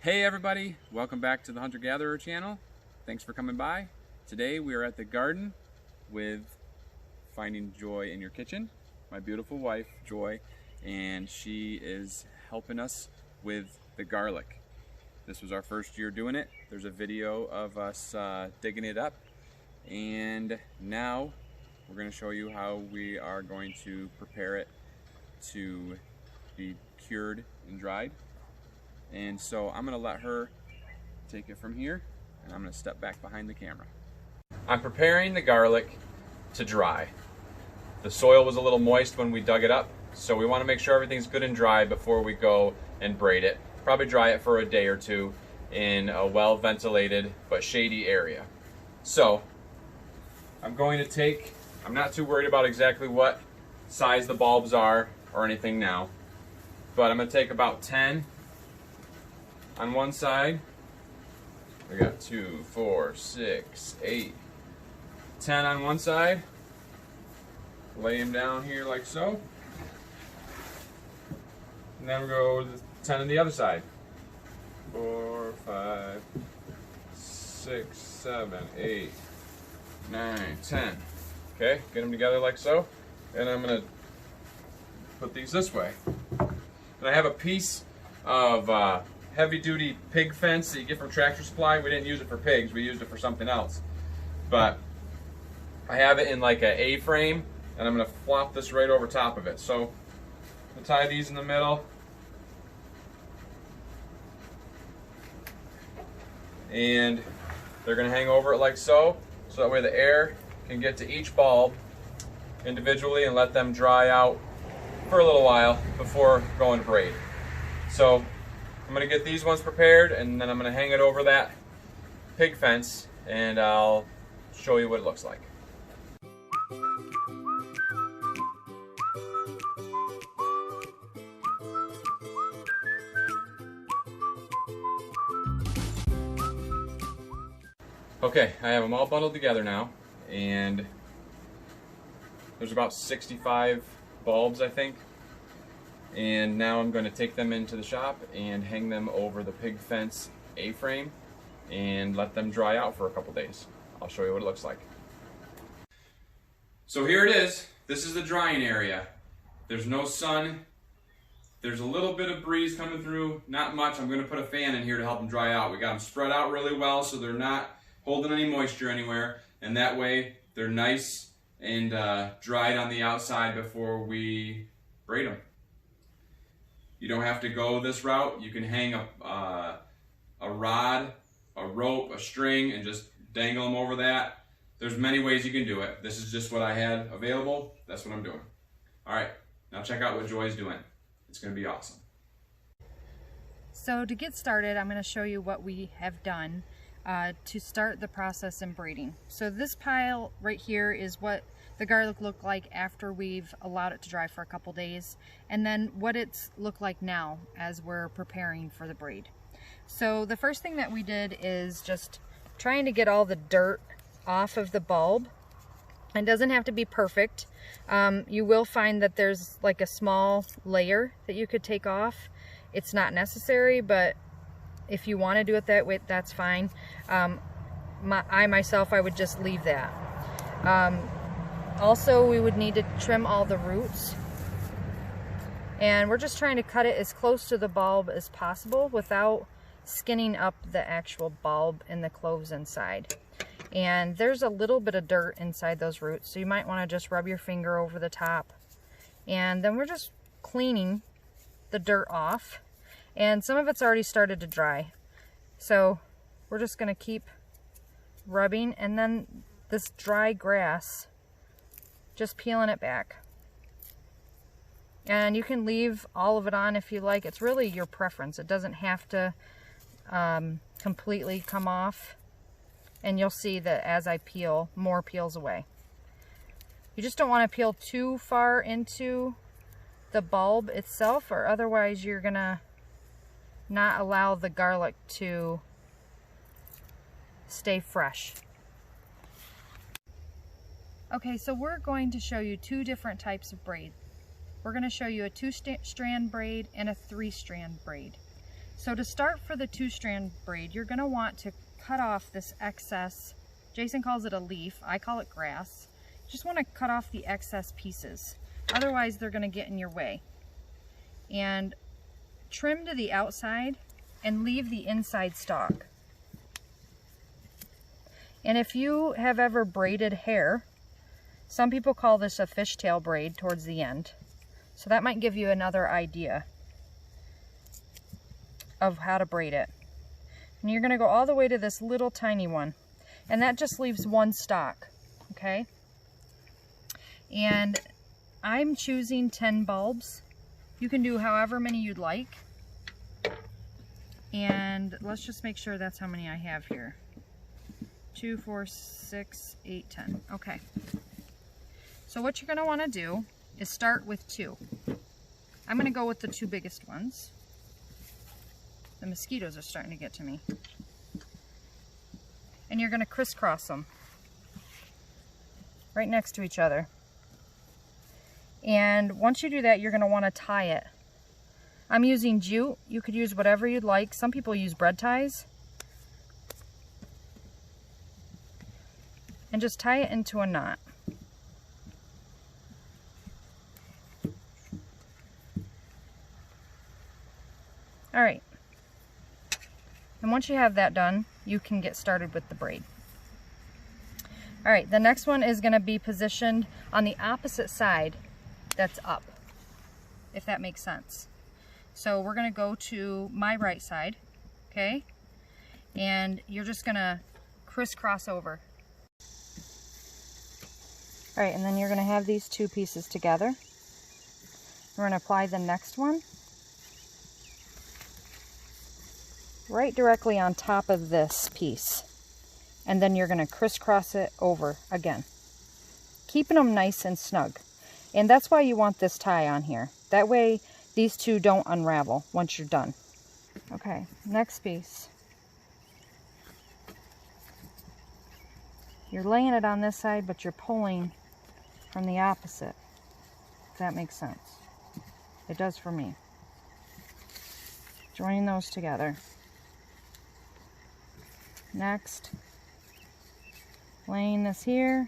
Hey everybody, welcome back to the Hunter Gatherer channel. Thanks for coming by. Today we are at the garden with Finding Joy in Your Kitchen, my beautiful wife Joy, and she is helping us with the garlic. This was our first year doing it. There's a video of us digging it up, and now we're going to show you how we are going to prepare it to be cured and dried. And so I'm going to let her take it from here, and I'm going to step back behind the camera. I'm preparing the garlic to dry. The soil was a little moist when we dug it up, so we want to make sure everything's good and dry before we go and braid it. Probably dry it for a day or two in a well-ventilated but shady area. So I'm not too worried about exactly what size the bulbs are or anything now, but I'm going to take about 10 on one side. We got 2, 4, 6, 8, 10 on one side. Lay them down here like so. And then we go to 10 on the other side. 4, 5, 6, 7, 8, 9, 10. Okay, get them together like so. And I'm going to put these this way. And I have a piece of heavy-duty pig fence that you get from Tractor Supply. We didn't use it for pigs, we used it for something else. But I have it in like an A-frame, and I'm going to flop this right over top of it. So I'll tie these in the middle. And they're going to hang over it like so that way the air can get to each bulb individually and let them dry out for a little while before going to braid. So I'm going to get these ones prepared, and then I'm going to hang it over that pig fence, and I'll show you what it looks like. Okay, I have them all bundled together now, and there's about 65 bulbs, I think. And now I'm going to take them into the shop and hang them over the pig fence A-frame and let them dry out for a couple days. I'll show you what it looks like. So here it is. This is the drying area. There's no sun. There's a little bit of breeze coming through, not much. I'm going to put a fan in here to help them dry out. We got them spread out really well so they're not holding any moisture anywhere, and that way they're nice and dried on the outside before we braid them. You don't have to go this route. You can hang a rod, a rope, a string, and just dangle them over that. There's many ways you can do it. This is just what I had available. That's what I'm doing. All right, now check out what Joy's doing. It's going to be awesome. So to get started, I'm going to show you what we have done to start the process in braiding. So this pile right here is what the garlic looked like after we've allowed it to dry for a couple days, and then what it's looked like now as we're preparing for the braid. So the first thing that we did is just trying to get all the dirt off of the bulb. It doesn't have to be perfect. You will find that there's like a small layer that you could take off. It's not necessary, but if you want to do it that way, that's fine. I myself would just leave that. Also, we would need to trim all the roots, and we're just trying to cut it as close to the bulb as possible without skinning up the actual bulb and the cloves inside. And there's a little bit of dirt inside those roots, so you might want to just rub your finger over the top. And then we're just cleaning the dirt off, and some of it's already started to dry, so we're just going to keep rubbing. And then this dry grass, just peeling it back. And you can leave all of it on if you like. It's really your preference. It doesn't have to completely come off. And you'll see that as I peel, more peels away. You just don't want to peel too far into the bulb itself, or otherwise you're gonna not allow the garlic to stay fresh. Okay, so we're going to show you two different types of braid. We're going to show you a 2-strand braid and a 3-strand braid. So to start for the 2-strand braid, you're going to want to cut off this excess, Jason calls it a leaf, I call it grass. You just want to cut off the excess pieces, otherwise they're going to get in your way. And trim to the outside and leave the inside stalk. And if you have ever braided hair, some people call this a fishtail braid towards the end. So that might give you another idea of how to braid it. And you're going to go all the way to this little tiny one. And that just leaves one stalk, okay? And I'm choosing 10 bulbs. You can do however many you'd like. And let's just make sure that's how many I have here. 2, 4, 6, 8, 10. Okay. So what you're going to want to do is start with 2. I'm going to go with the 2 biggest ones. The mosquitoes are starting to get to me. And you're going to crisscross them right next to each other. And once you do that, you're going to want to tie it. I'm using jute. You could use whatever you'd like. Some people use bread ties. And just tie it into a knot. All right. And once you have that done, you can get started with the braid. All right, the next one is going to be positioned on the opposite side that's up, if that makes sense. So we're going to go to my right side, okay? And you're just going to crisscross over. All right, and then you're going to have these 2 pieces together. We're going to apply the next one right directly on top of this piece. And then you're going to crisscross it over again, keeping them nice and snug. And that's why you want this tie on here. That way these 2 don't unravel once you're done. Okay, next piece. You're laying it on this side, but you're pulling from the opposite, if that makes sense. It does for me. Joining those together. Next, laying this here,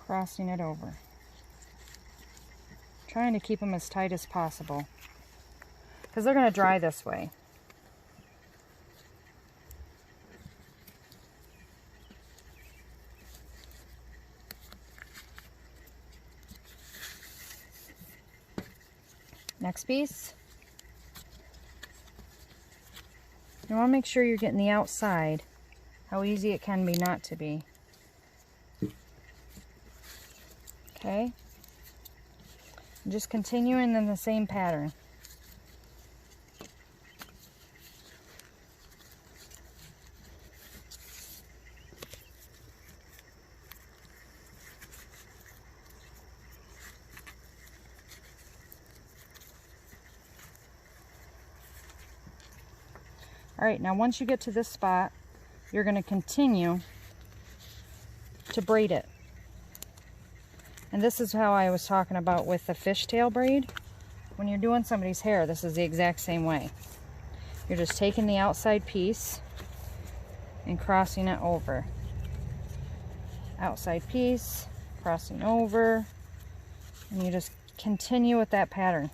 crossing it over. Trying to keep them as tight as possible, because they're going to dry this way. Next piece. You want to make sure you're getting the outside, how easy it can be not to be. Okay? And just continuing in the same pattern. Alright, now once you get to this spot, you're going to continue to braid it. And this is how I was talking about with the fishtail braid. When you're doing somebody's hair, this is the exact same way. You're just taking the outside piece and crossing it over. Outside piece, crossing over, and you just continue with that pattern.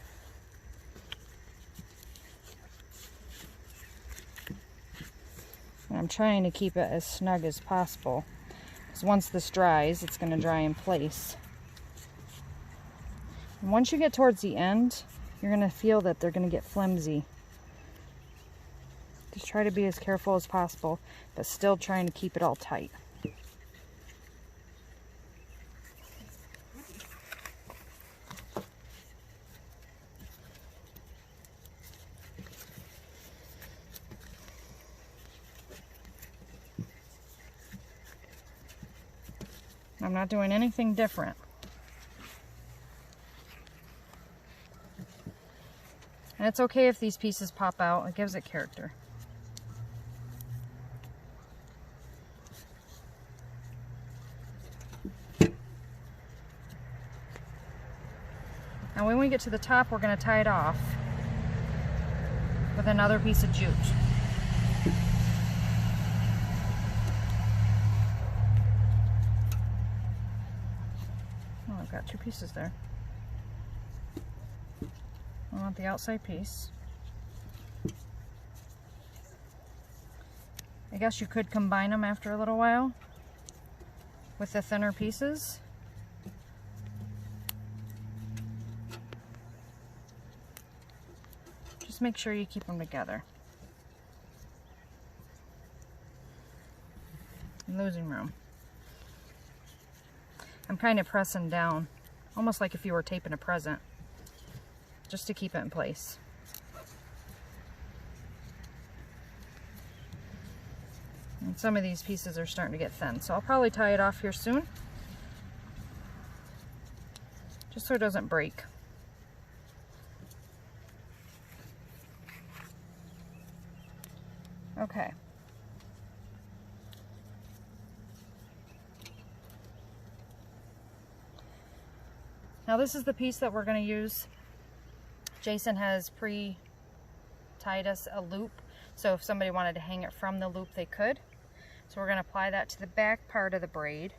And I'm trying to keep it as snug as possible, because once this dries, it's going to dry in place. And once you get towards the end, you're going to feel that they're going to get flimsy. Just try to be as careful as possible, but still trying to keep it all tight. I'm not doing anything different. And it's okay if these pieces pop out, it gives it character. Now when we get to the top, we're going to tie it off. with another piece of jute. Oh, I've got 2 pieces there. I want the outside piece. I guess you could combine them after a little while with the thinner pieces. Just make sure you keep them together. I'm losing room. I'm kind of pressing down, almost like if you were taping a present, just to keep it in place. And some of these pieces are starting to get thin, so I'll probably tie it off here soon, just so it doesn't break. Okay. Now this is the piece that we're going to use. Jason has pre-tied us a loop, so if somebody wanted to hang it from the loop, they could. So we're going to apply that to the back part of the braid.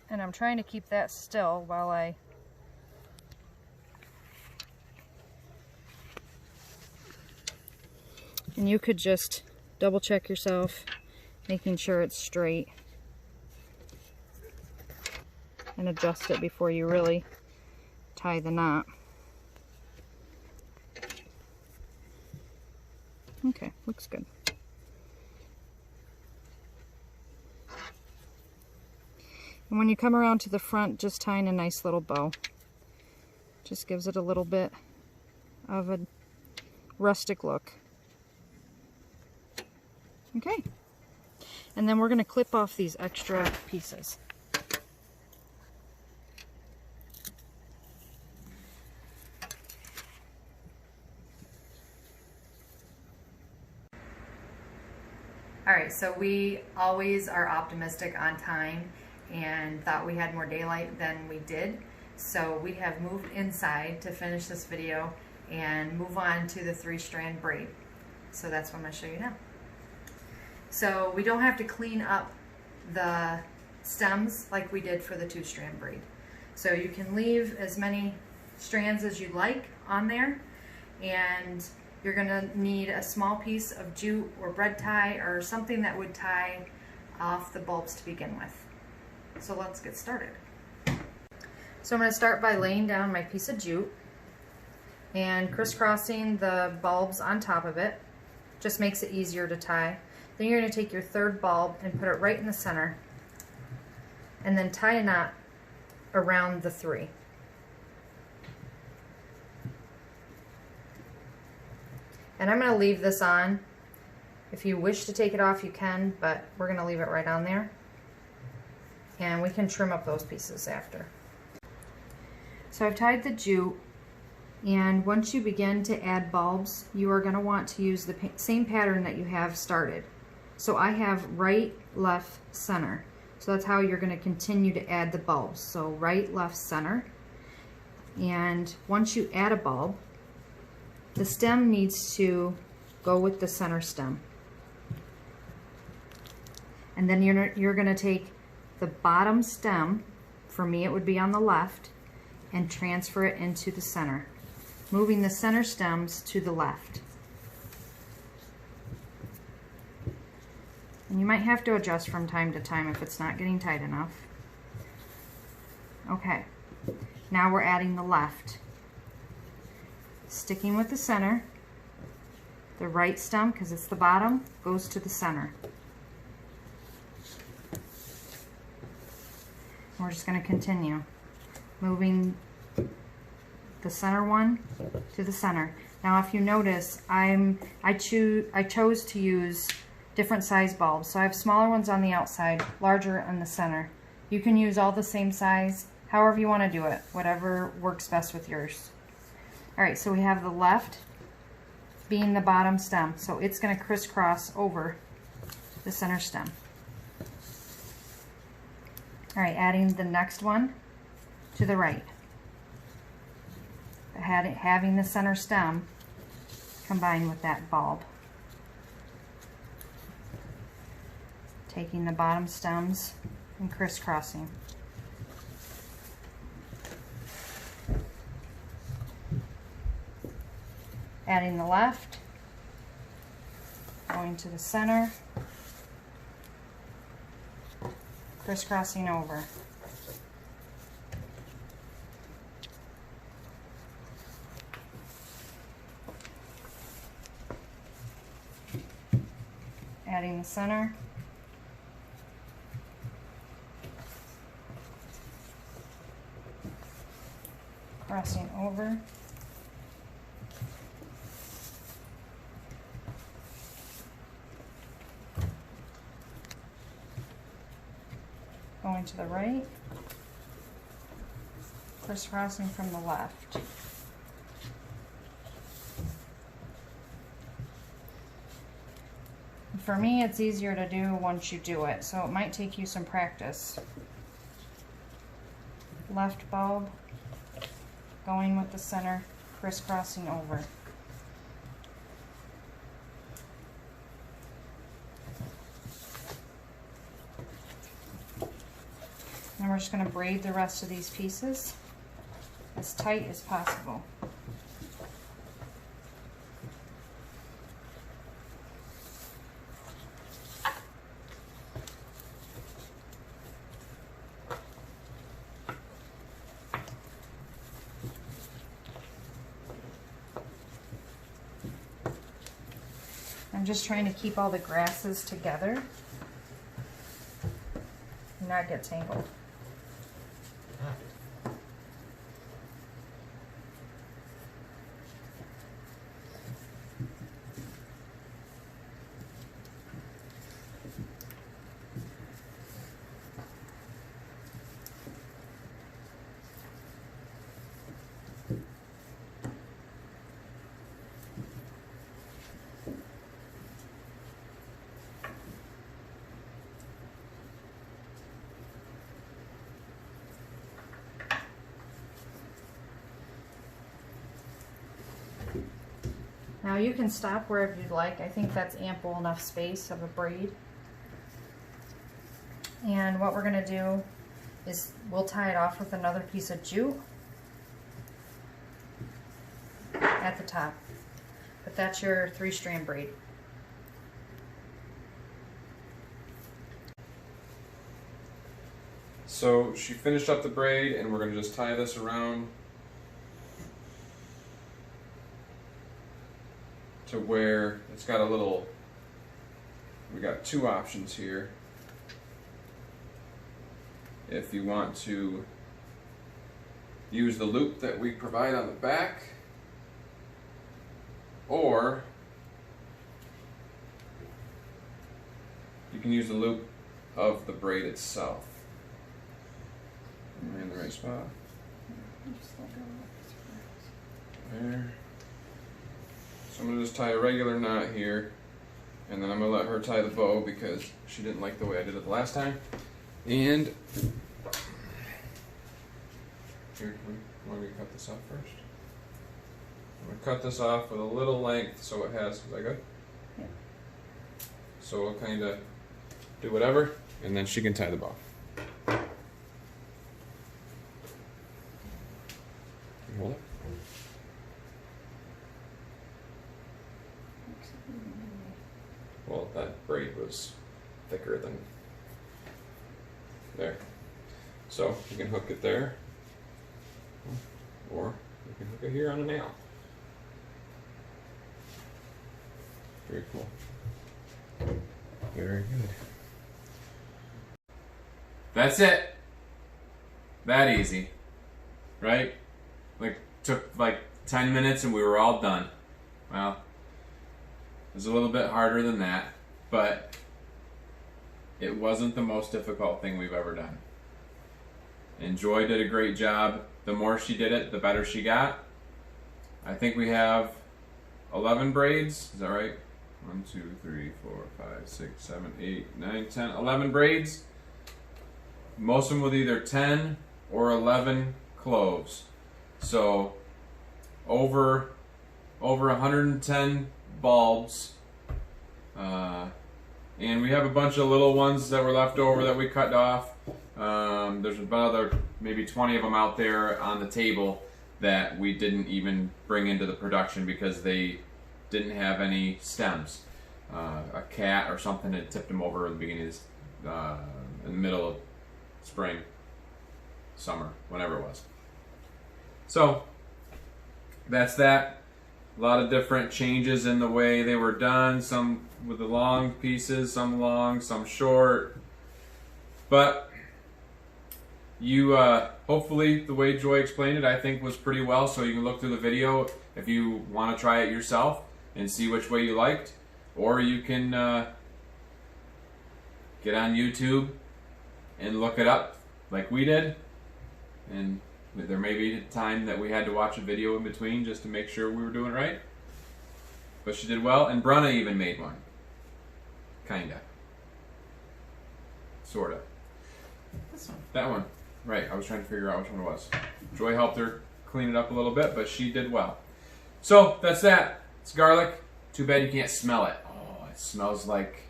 And I'm trying to keep that still while I and you could just double check yourself, making sure it's straight, and adjust it before you really tie the knot. Okay, looks good. And when you come around to the front, just tie in a nice little bow. Just gives it a little bit of a rustic look. Okay. And then we're going to clip off these extra pieces. Alright, so we always are optimistic on time and thought we had more daylight than we did. So we have moved inside to finish this video and move on to the 3-strand braid. So that's what I'm going to show you now. So we don't have to clean up the stems like we did for the 2-strand braid. So you can leave as many strands as you like on there, and you're going to need a small piece of jute or bread tie or something that would tie off the bulbs to begin with. So let's get started. So I'm going to start by laying down my piece of jute and crisscrossing the bulbs on top of it. Just makes it easier to tie. Then you're going to take your 3rd bulb and put it right in the center, and then tie a knot around the 3. And I'm going to leave this on. If you wish to take it off, you can, but we're going to leave it right on there. And we can trim up those pieces after. So I've tied the jute, and once you begin to add bulbs, you are going to want to use the same pattern that you have started. So I have right, left, center. So that's how you're going to continue to add the bulbs. So right, left, center. And once you add a bulb, the stem needs to go with the center stem. And then you're going to take the bottom stem, for me it would be on the left, and transfer it into the center, moving the center stems to the left. And you might have to adjust from time to time if it's not getting tight enough. Okay, now we're adding the left. Sticking with the center, the right stem, because it's the bottom, goes to the center. We're just going to continue moving the center one to the center. Now if you notice, I chose to use different size bulbs. So I have smaller ones on the outside, larger in the center. You can use all the same size, however you want to do it, whatever works best with yours. Alright, so we have the left being the bottom stem, so it's going to crisscross over the center stem. Alright, adding the next one to the right. Having the center stem combined with that bulb. Taking the bottom stems and crisscrossing. Adding the left, going to the center, crisscrossing over. Adding the center. Crossing over. Going to the right. Crisscrossing from the left. For me, it's easier to do once you do it, so it might take you some practice. Left bulb, going with the center, crisscrossing over. And we're just going to braid the rest of these pieces as tight as possible. I'm just trying to keep all the grasses together and not get tangled. Now you can stop wherever you'd like. I think that's ample enough space of a braid. And what we're going to do is we'll tie it off with another piece of jute at the top. But that's your 3-strand braid. So she finished up the braid, and we're going to just tie this around to where it's got a little, we got 2 options here. If you want to use the loop that we provide on the back, or you can use the loop of the braid itself. Am I in the right spot? There. So I'm going to just tie a regular knot here, and then I'm going to let her tie the bow because she didn't like the way I did it the last time. And here, want me to cut this off first? I'm going to cut this off with a little length so it has, is that good? Yeah. So we'll kind of do whatever, and then she can tie the bow. Hold it. Well, that braid was thicker than there. So you can hook it there, or you can hook it here on a nail. Very cool. Very good. That's it. That easy, right? Like, took like 10 minutes and we were all done. Well, it was a little bit harder than that, but it wasn't the most difficult thing we've ever done. And Joy did a great job. The more she did it, the better she got. I think we have 11 braids. Is that right? 1, 2, 3, 4, 5, 6, 7, 8, 9, 10, 11 braids. Most of them with either 10 or 11 cloves. So over 110 bulbs. And we have a bunch of little ones that were left over that we cut off. There's another maybe 20 of them out there on the table that we didn't even bring into the production because they didn't have any stems. A cat or something had tipped them over in the beginning of in the middle of spring, summer, whenever it was. So that's that. A lot of different changes in the way they were done, some with the long pieces, some long, some short. But you, hopefully the way Joy explained it, I think was pretty well, so you can look through the video if you want to try it yourself and see which way you liked. Or you can get on YouTube and look it up like we did. And there may be a time that we had to watch a video in between just to make sure we were doing it right. But she did well, and Brunna even made one. Kinda. Sorta. This one. That one. Right, I was trying to figure out which one it was. Joy helped her clean it up a little bit, but she did well. So, that's that. It's garlic. Too bad you can't smell it. Oh, it smells like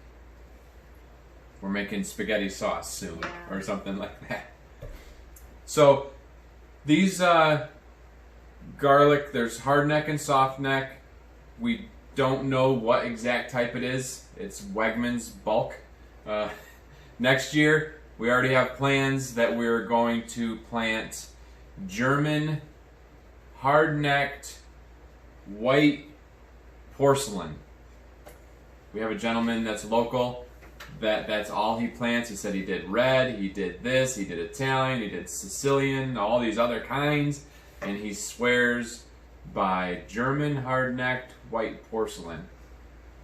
we're making spaghetti sauce soon, Yeah. or something like that. So, these garlic, there's hard neck and soft neck. We don't know what exact type it is. It's Wegmans bulk. Next year, we already have plans that we're going to plant German hard-necked white porcelain. We have a gentleman that's local that's all he plants. He said he did red, he did this, he did Italian, he did Sicilian, all these other kinds, and he swears by German hard-necked white porcelain.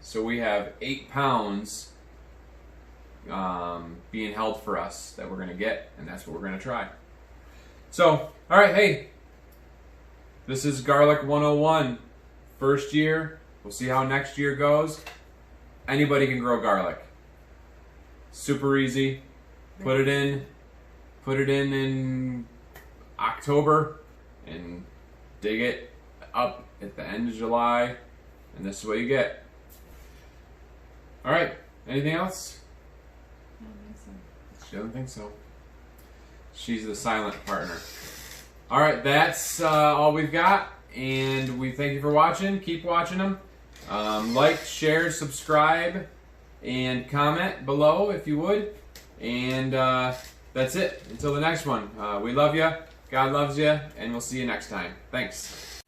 So we have 8 pounds being held for us that we're going to get, and that's what we're going to try. So, all right, hey, this is Garlic 101. First year, we'll see how next year goes. Anybody can grow garlic. Super easy. Put it in October and dig it up at the end of July, and this is what you get. All right, anything else? I don't think so. She doesn't think so. She's the silent partner. All right, that's all we've got, and we thank you for watching. Keep watching them. Like, share, subscribe, and comment below if you would. And that's it. Until the next one. We love you. God loves you, and we'll see you next time. Thanks.